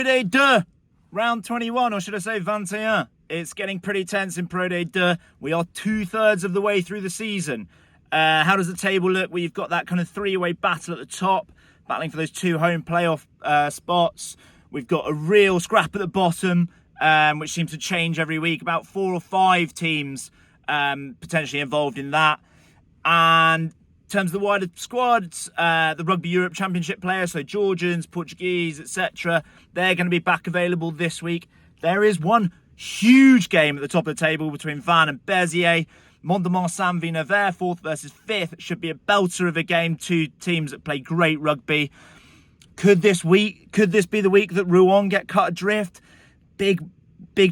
Pro Day 2, round 21, or should I say 21. It's getting pretty tense in Pro Day 2. We are 2/3 of the way through the season. How does the table look? We've got that kind of three-way battle at the top, battling for those two home playoff spots. We've got a real scrap at the bottom, which seems to change every week. About 4 or 5 teams potentially involved in that. And in terms of the wider squads, the Rugby Europe Championship players, so Georgians, Portuguese, etc., they're going to be back available this week. There is one huge game at the top of the table between Vannes and Béziers. Mont-de-Marsan v Nevers, 4th versus 5th. It should be a belter of a game. Two teams that play great rugby. Could this be the week that Rouen get cut adrift? Big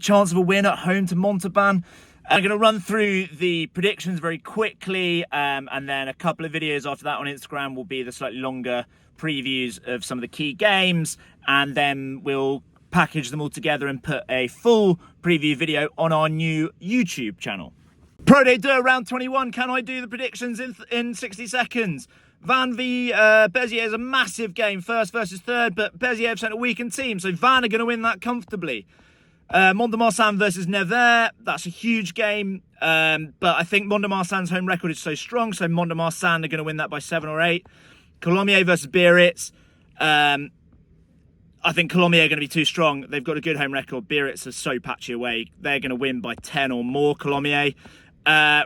chance of a win at home to Montauban. I'm going to run through the predictions very quickly, and then a couple of videos after that on Instagram will be the slightly longer previews of some of the key games, and then we'll package them all together and put a full preview video on our new YouTube channel. Pro Day 2, round 21. Can I do the predictions in 60 seconds? Vannes v Béziers is a massive game, 1st versus 3rd, but Béziers have sent a weakened team, so Vannes are going to win that comfortably. Mont-de-Marsan versus Nevers, that's a huge game, but I think Mont-de-Marsan's home record is so strong, so Mont-de-Marsan are going to win that by 7 or 8. Colomiers versus Biarritz, I think Colomiers are going to be too strong. They've got a good home record. Biarritz are so patchy away. They're going to win by 10 or more, Colomiers.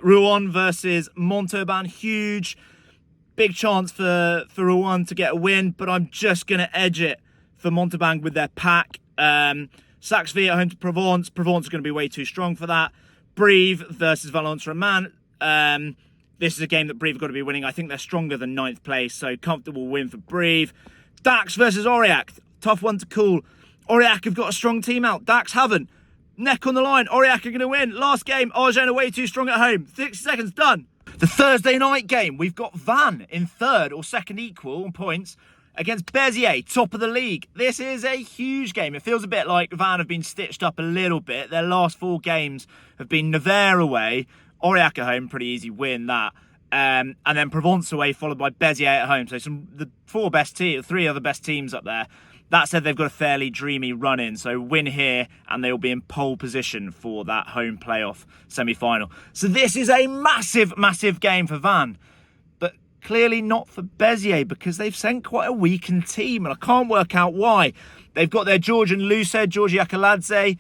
Rouen versus Montauban, huge. Big chance for Rouen to get a win, but I'm just going to edge it for Montauban with their pack. Saxeville at home to Provence. Provence are going to be way too strong for that. Brive versus Valence-Roman. This is a game that Brive have got to be winning. I think they're stronger than 9th place, so comfortable win for Brive. Dax versus Aurillac. Tough one to call. Aurillac have got a strong team out. Dax haven't. Neck on the line. Aurillac are going to win. Last game, Agen are way too strong at home. 60 seconds, done. The Thursday night game, we've got Vannes in 3rd or 2nd equal on points against Béziers, top of the league. This is a huge game. It feels a bit like Vannes have been stitched up a little bit. Their last 4 games have been Nevers away, Aurillac at home, pretty easy win that. And then Provence away, followed by Béziers at home. So the 3 other best teams up there. That said, they've got a fairly dreamy run in, so win here and they'll be in pole position for that home playoff semi-final. So this is a massive, massive game for Vannes, but clearly not for Béziers because they've sent quite a weakened team, and I can't work out why. They've got their Georgian Lucet, Georgi Akaladze.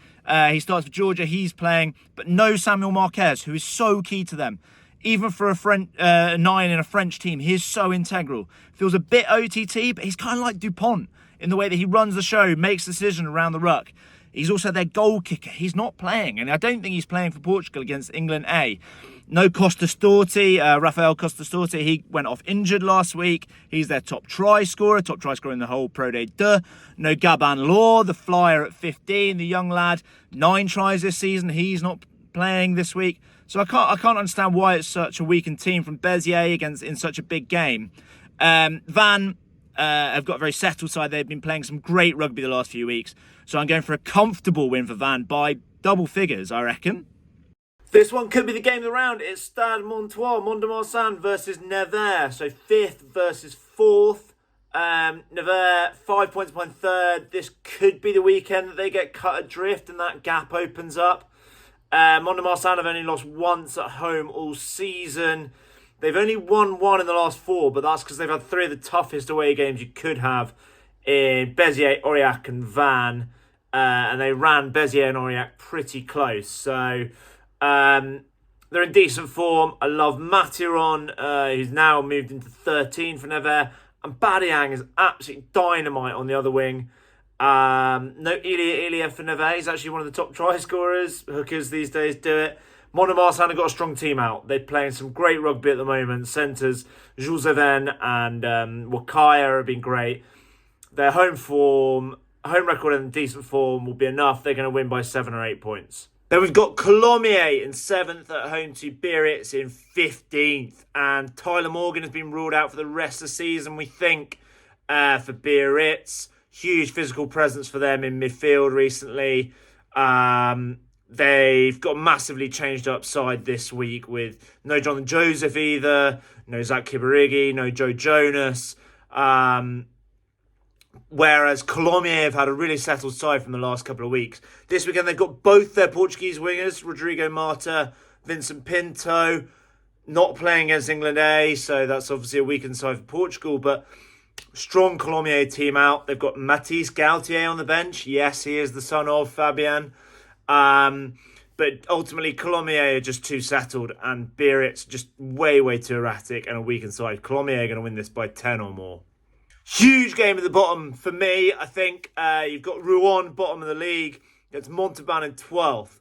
He starts for Georgia, he's playing, but no Samuel Marquez, who is so key to them. Even for a 9 in a French team, he is so integral. Feels a bit OTT, but he's kind of like Dupont in the way that he runs the show, makes decisions around the ruck. He's also their goal kicker. He's not playing, and I don't think he's playing for Portugal against England A. No Costa Storti, Rafael Costa Storti, he went off injured last week. He's their top try scorer in the whole Pro Day 2. No Gaban Law, the flyer at 15, the young lad, 9 tries this season. He's not playing this week. So I can't understand why it's such a weakened team from Béziers in such a big game. Vannes have got a very settled side. They've been playing some great rugby the last few weeks. So I'm going for a comfortable win for Vannes by double figures, I reckon. This one could be the game of the round. It's Stade Montois, Mont-de-Marsan versus Nevers. So 5th versus 4th. Nevers, 5 points behind 3rd. This could be the weekend that they get cut adrift and that gap opens up. Mont-de-Marsan have only lost once at home all season. They've only won 1 in the last 4, but that's because they've had 3 of the toughest away games you could have in Béziers, Aurillac and Vannes. And they ran Béziers and Aurillac pretty close. So they're in decent form. I love Mathiron, who's now moved into 13 for Nevers. And Badiang is absolutely dynamite on the other wing. No Ilia for Nevers. He's actually one of the top try scorers. Hookers these days do it. Mont-de-Marsan have got a strong team out. They're playing some great rugby at the moment. Centres, Jules Even and Wakaya have been great. Their home record and decent form will be enough. They're going to win by 7 or 8 points. Then we've got Colomiers in 7th at home to Biarritz in 15th. And Tyler Morgan has been ruled out for the rest of the season, we think, for Biarritz. Huge physical presence for them in midfield recently. They've got a massively changed up side this week with no Jonathan Joseph either, no Zach Kibarigi, no Joe Jonas. whereas Colomiers have had a really settled side from the last couple of weeks. This weekend they've got both their Portuguese wingers, Rodrigo Mata, Vincent Pinto, not playing against England A, so that's obviously a weakened side for Portugal, but strong Colomiers team out. They've got Mathis Gauthier on the bench. Yes, he is the son of Fabian. But ultimately, Colomiers are just too settled, and Biarritz just way, way too erratic and a weakened side. Colomiers are going to win this by 10 or more. Huge game at the bottom for me. I think you've got Rouen, bottom of the league. It's Montauban in 12th.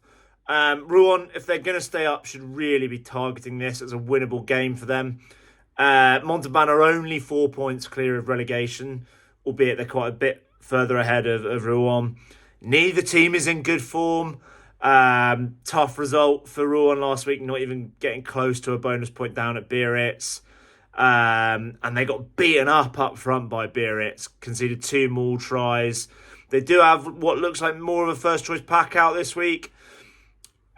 Rouen, if they're going to stay up, should really be targeting this as a winnable game for them. Montauban are only 4 points clear of relegation, albeit they're quite a bit further ahead of Rouen. Neither team is in good form. Tough result for Rouen last week, not even getting close to a bonus point down at Biarritz. And they got beaten up front by Biarritz, conceded 2 maul tries. They do have what looks like more of a first choice pack out this week.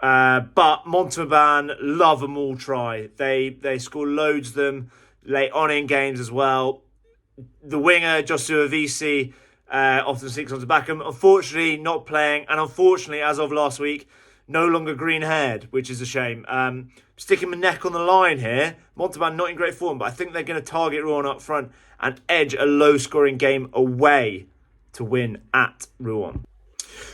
But Montauban love a maul try. They score loads of them late on in games as well. The winger, Joshua Visi, often sneaks onto Backham. Unfortunately, not playing. And unfortunately, as of last week, no longer green-haired, which is a shame. Sticking my neck on the line here. Montauban not in great form, but I think they're going to target Rouen up front and edge a low-scoring game away to win at Rouen.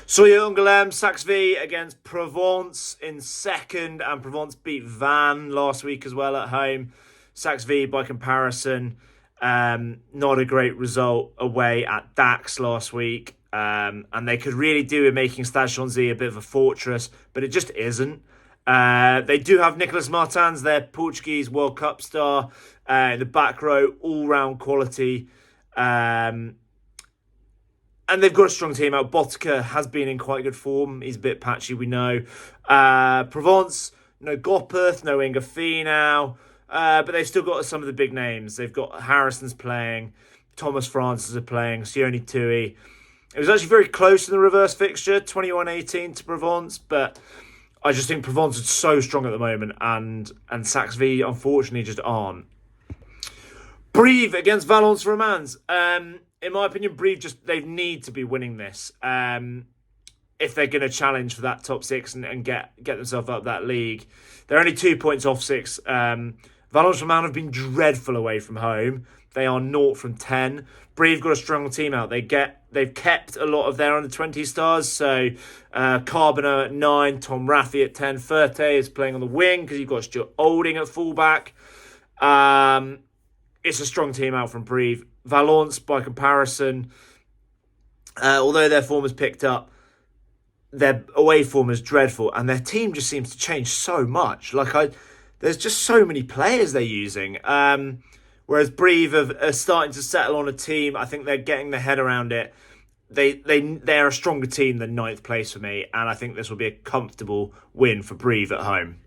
Soya-Angoulême, Saxby against Provence in second, and Provence beat Vannes last week as well at home. Saxby, by comparison, not a great result away at Dax last week. And they could really do with making Stade Chanzy a bit of a fortress, but it just isn't. They do have Nicolas Martins, their Portuguese World Cup star, in the back row, all-round quality. And they've got a strong team out. Botica has been in quite good form. He's a bit patchy, we know. Provence, no Gopeth, no Inga Finau. But they've still got some of the big names. They've got Harrison's playing, Thomas Francis are playing, Sione Tui. It was actually very close in the reverse fixture, 21-18 to Provence, but I just think Provence is so strong at the moment, and Saxby, unfortunately, just aren't. Brive against Valence Romans. In my opinion, Brive they need to be winning this if they're going to challenge for that top 6 and get themselves up that league. They're only 2 points off 6. Valence Romans have been dreadful away from home. They are 0 from 10. Brive got a strong team out. They've kept a lot of their under-20 stars. So Carbono at 9, Tom Raffi at 10. Ferte is playing on the wing because you've got Stuart Olding at fullback. It's a strong team out from Brive. Valence, by comparison, although their form has picked up, their away form is dreadful, and their team just seems to change so much. There's just so many players they're using. Whereas Brive are starting to settle on a team. I think they're getting their head around it. They're a stronger team than 9th place for me, and I think this will be a comfortable win for Brive at home.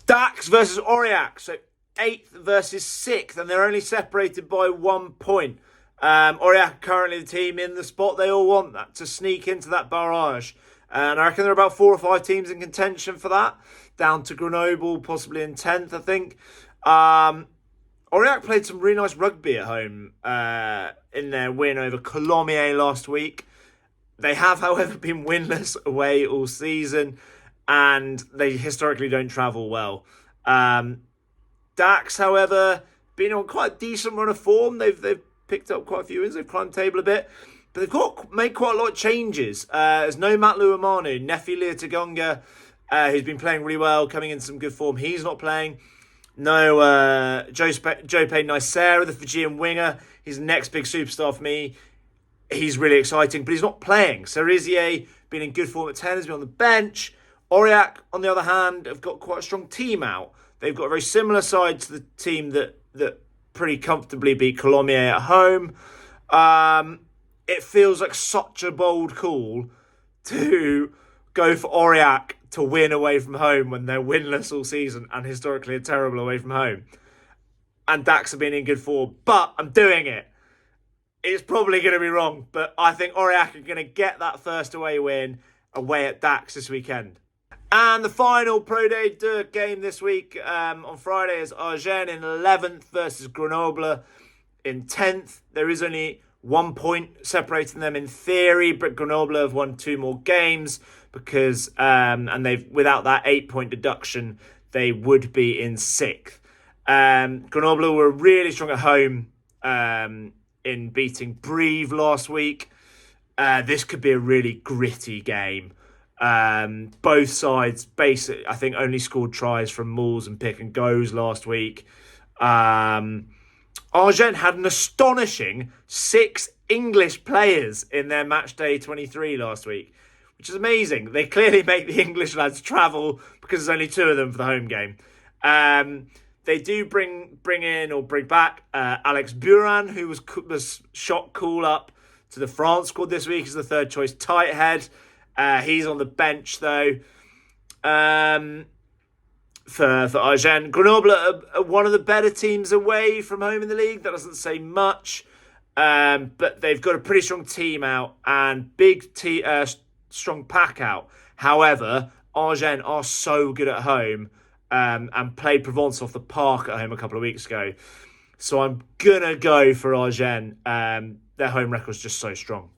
Dax versus Aurillac, so 8th versus 6th, and they're only separated by 1 point. Aurillac currently the team in the spot they all want, that to sneak into that barrage. And I reckon there are about 4 or 5 teams in contention for that, down to Grenoble, possibly in 10th, I think. Aurillac played some really nice rugby at home in their win over Colomiers last week. They have, however, been winless away all season, and they historically don't travel well. Dax, however, been on quite a decent run of form. They've picked up quite a few wins. They've climbed the table a bit. But they've made quite a lot of changes. There's no Matt Luamanu. Nefi Leotagonga, who's been playing really well, coming in some good form. He's not playing. No, Joe Nicera, the Fijian winger. He's the next big superstar for me. He's really exciting, but he's not playing. Cerisier, been in good form at 10, has been on the bench. Aurillac, on the other hand, have got quite a strong team out. They've got a very similar side to the team that pretty comfortably beat Colomiers at home. It feels like such a bold call to go for Aurillac to win away from home when they're winless all season and historically are terrible away from home. And Dax have been in good form, but I'm doing it. It's probably going to be wrong, but I think Aurillac are going to get that first away win away at Dax this weekend. And the final Pro Day 2 game this week on Friday is Agen in 11th versus Grenoble in 10th. There is only 1 point separating them in theory, but Grenoble have won 2 more games because and they've without that 8-point deduction, they would be in 6th. Grenoble were really strong at home in beating Brive last week. This could be a really gritty game. Both sides basically, I think, only scored tries from mauls and pick and goes last week. Agen had an astonishing 6 English players in their match day 23 last week, which is amazing. They clearly make the English lads travel because there's only 2 of them for the home game. They do bring back Alex Buran, who was shot call up to the France squad this week as the 3rd choice tight head. He's on the bench though. For Agen. Grenoble are one of the better teams away from home in the league. That doesn't say much. But they've got a pretty strong team out and strong pack out. However, Agen are so good at home and played Provence off the park at home a couple of weeks ago. So I'm going to go for Agen. Their home record's just so strong.